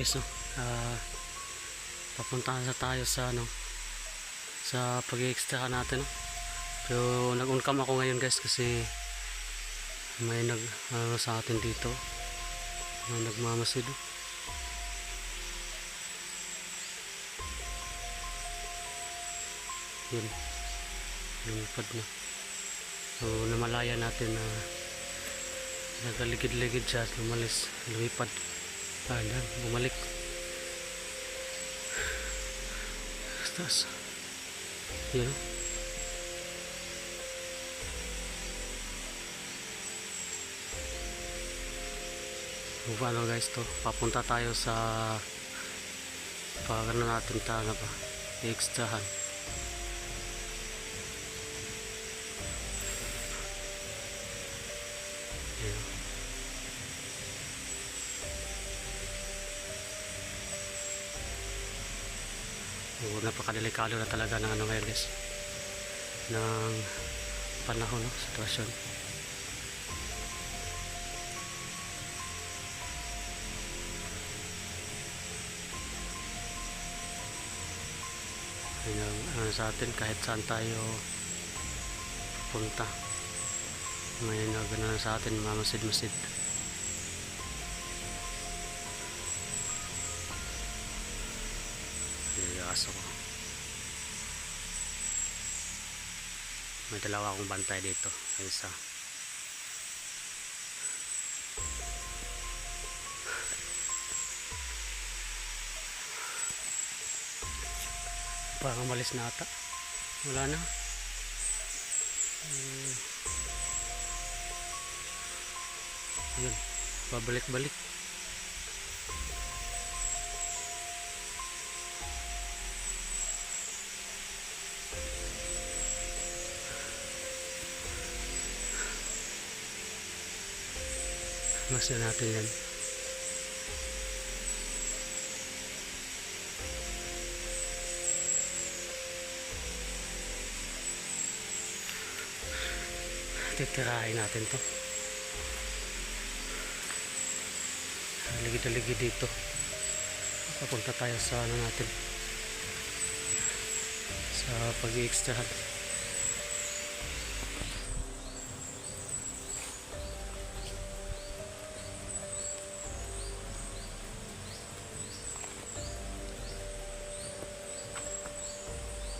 guys, no? Papunta na tayo sa sa pag-extra natin, no? Pero nag-uncam ako ngayon guys kasi may sa atin dito, may nagmamasid. Yun, lumipad na. So namalaya natin na nagaligid-ligid siya, lumipad. Bumalik. Taas. Yun. Ano guys, to papunta tayo sa pagano natin i-extrahan. Yun. Napakadelikado na talaga ng ngayon guys, ng panahon, sitwasyon. Sa atin kahit saan tayo punta, may nagana sa atin, mamasid-masid. Aso ko, may dalawa akong bantay dito, isa. Parang malis na ata, wala na. Ayun, babalik-balik. Mas na natin yan. Titirahin natin to. Ligid-ligid dito. Papunta tayo sa natin, sa pag-i-extrahan.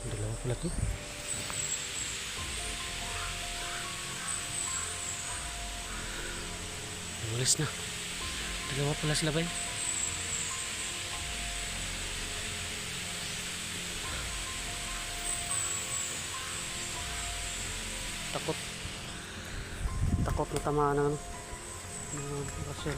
Dalawa pala to. Umalis na. Dalawa pala sila ba yun? Takot na tamaan ng basyo.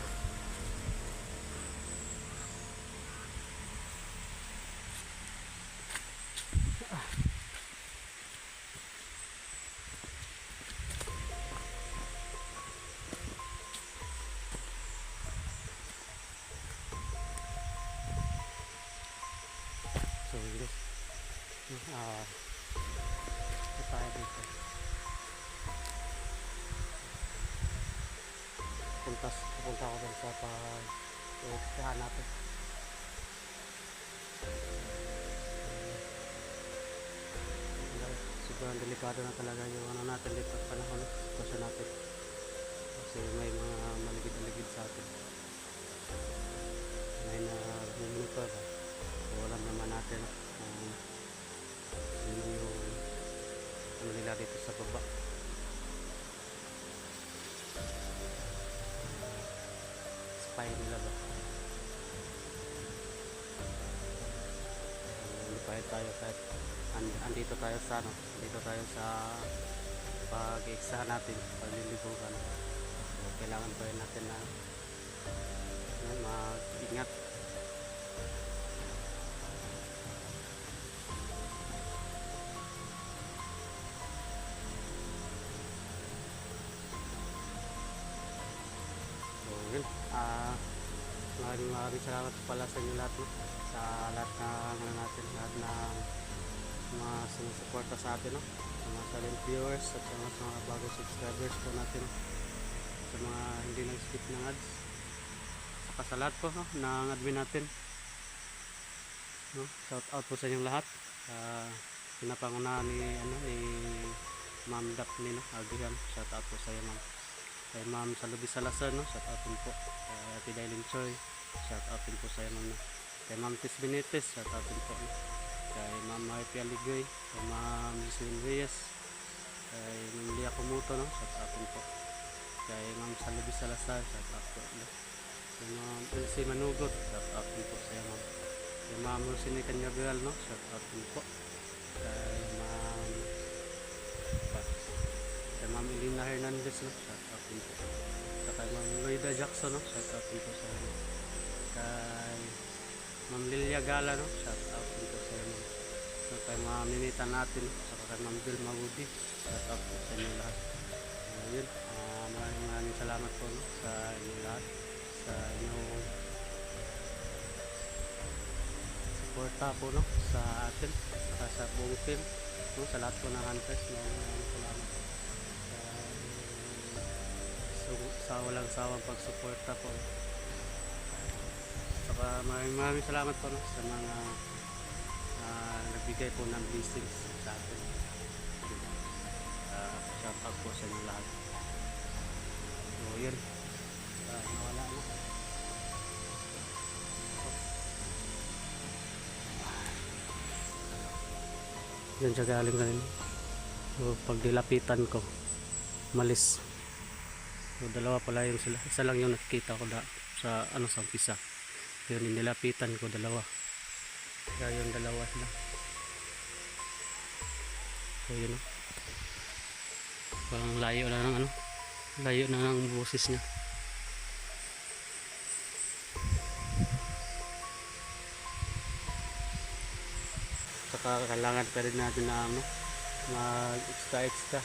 So guys, tayo dito. Pupunta ako dun sa pag-extrahan natin. Sobrang delikado na talaga yung natin dito sa panahon, sitwasyon natin. Kasi may mga maligid-ligid sa atin. May nag-monitor ba? So alam naman natin kung ano yung nila dito sa baba. Spy nila ba? Lipay tayo kahit andito tayo sa dito tayo sa pag-extrahan natin, paglilibugan. So kailangan pa rin natin na mag-ingat. Yun, maraming salamat pala sa inyo lahat, sa lahat ng natin, lahat ng mga sumusuporta sa atin, sa mga silent viewers at sa mga bagong subscribers po natin, sa mga hindi nag-skip ng ads. saka sa lahat po no, ng admin natin. No? Shout out po sa inyong lahat. Pinapangunahan ni Ma'am Daphne no, Agihan. Shout out po sa iyo ma'am. Kay Ma'am Salubi Salazar no, shout out din po. Kay Ate Dailin Choy, shout out din po sa iyo ma'am no. Kay Ma'am Tis Benitez, shout out din po no. Kay Ma'am Maripia Ligoy, kay Ma'am Jocelyn Reyes, kay Ma'am Lia Kumuto no, shout out din po. Kay Ma'am Salubi Salazar, shout out po no. Kay Ma'am Elsie Manugot, shout out din po sa iyo ma'am. Kay Ma'am Rosine Canyagal no, shout out din po. Kay Ma'am Elena Hernandez no, shout out din po. Kay Ma'am Loida Jackson no, shout out din po sa iyo. Kay Ma'am Lilia Gala no, shout out din po sa iyo. So, kay Ma'am Ninita natin, saka kay Ma'am Bill Magudi, shout out po sa inyo lahat. Yun, maraming salamat po no, sa inyo lahat, sa inyong suporta po no, sa atin, saka sa buong team no, sa lahat po ng hunters. Maraming salamat sa walang sawang pagsuporta po. Saka maraming salamat po no, sa mga nagbigay po ng blessings sa atin. Shout out po sa inyo lahat. So yun, nawala na. Yan siya galing kanina. So pag dilapitan ko, malis. So dalawa pala yung sila. Isa lang yung nakikita ko sa sa umpisa. Yun, nilapitan ko dalawa. Kaya yung dalawa sila. So yun. Parang layo na ng layo na ng boses niya. Saka kailangan pa rin natin na mag extra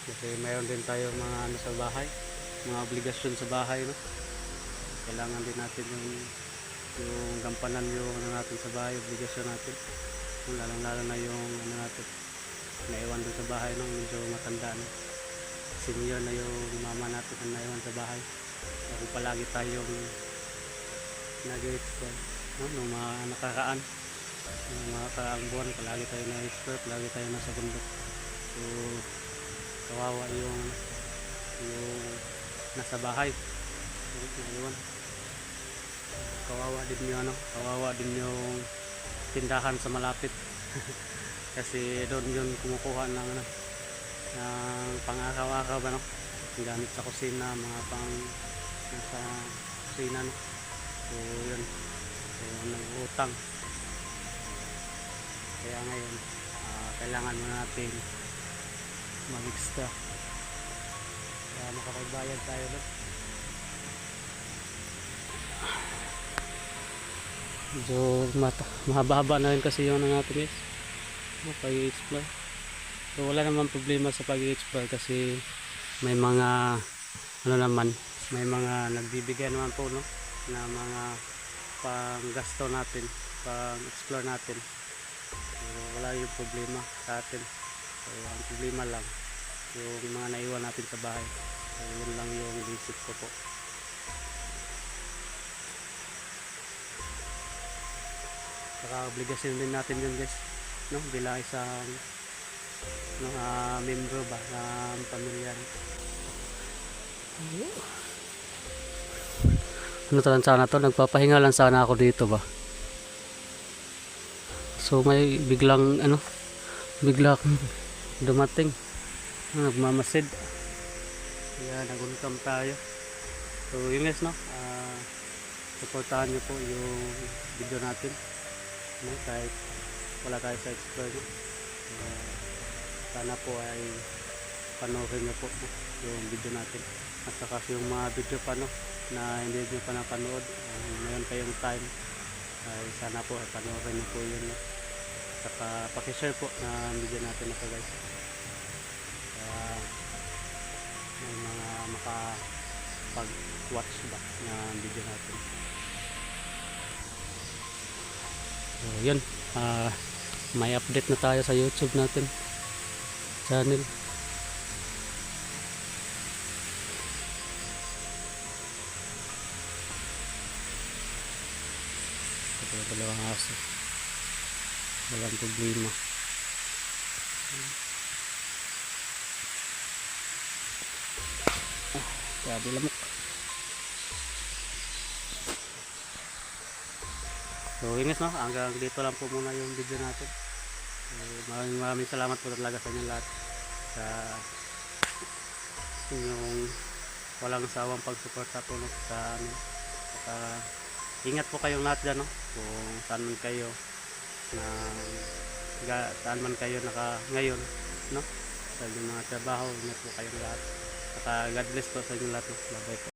kasi mayroon din tayo mga sa bahay, mga obligasyon sa bahay no. Kailangan din natin yung gampanan yung natin sa bahay, obligasyon natin, lalo na yung natin naiwan doon sa bahay no, medyo matanda no, senior na yung mama natin na naiwan sa bahay. So, kung palagi tayong nag-explore no, nung mga nakakaan, nung mga karaang buwan, palagi tayo na-explore, palagi tayo nasa bundok. So kawawa yung nasa bahay, naiwan. Kawawa din yung kawawa din yung tindahan sa malapit. Kasi doon yun kumukuha ng pang-akaw-akaw ba no, gamit sa kusina, mga pang nasa kusina no. So yun, so nag-utang. Kaya ngayon kailangan mo natin mag-extra para makapagbayad tayo doon. So mahaba-haba na rin kasi yung natin guys, pag-i-explore. So wala naman problema sa pag-i-explore kasi may mga may mga nagbibigay naman po no, na mga pang-gasto natin, pang-explore natin. So wala yung problema sa atin. So ang problema lang yung mga naiwan natin sa bahay. So yun lang yung isip ko po. Saka obligasyon din natin yun guys no, bilang isang membro ba ng pamilya. Sana to, nagpapahinga lang sana ako dito ba. So may biglang dumating, nagmamasid, kaya nagunkam tayo. So yun guys no, supportahan nyo po yung video natin no, kahit wala tayo sa explore no. Sana po ay panoorin nyo po no, yung video natin. At saka yung mga video pa no, na hindi nyo pa napanood, ngayon kayong time, ay sana po ay panoorin nyo po yun no. Saka pakishare po na video natin na po guys, may mga makapag-watch ba na video natin. So yun, may update na tayo sa YouTube natin channel. Pero dalawang aso. Walang problema. Grabe lamok. So yun guys, no? Hanggang dito lang po muna yung video natin. Maraming salamat po talaga sa inyo lahat sa inyong walang sawang pagsuporta po, no, sa amin. At ingat po kayong lahat dyan, no? Kung saan man kayo saan man kayo ngayon, no? Sa inyong mga trabaho, ingat po kayong lahat. At God bless po sa inyong lahat, no? Bye bye po.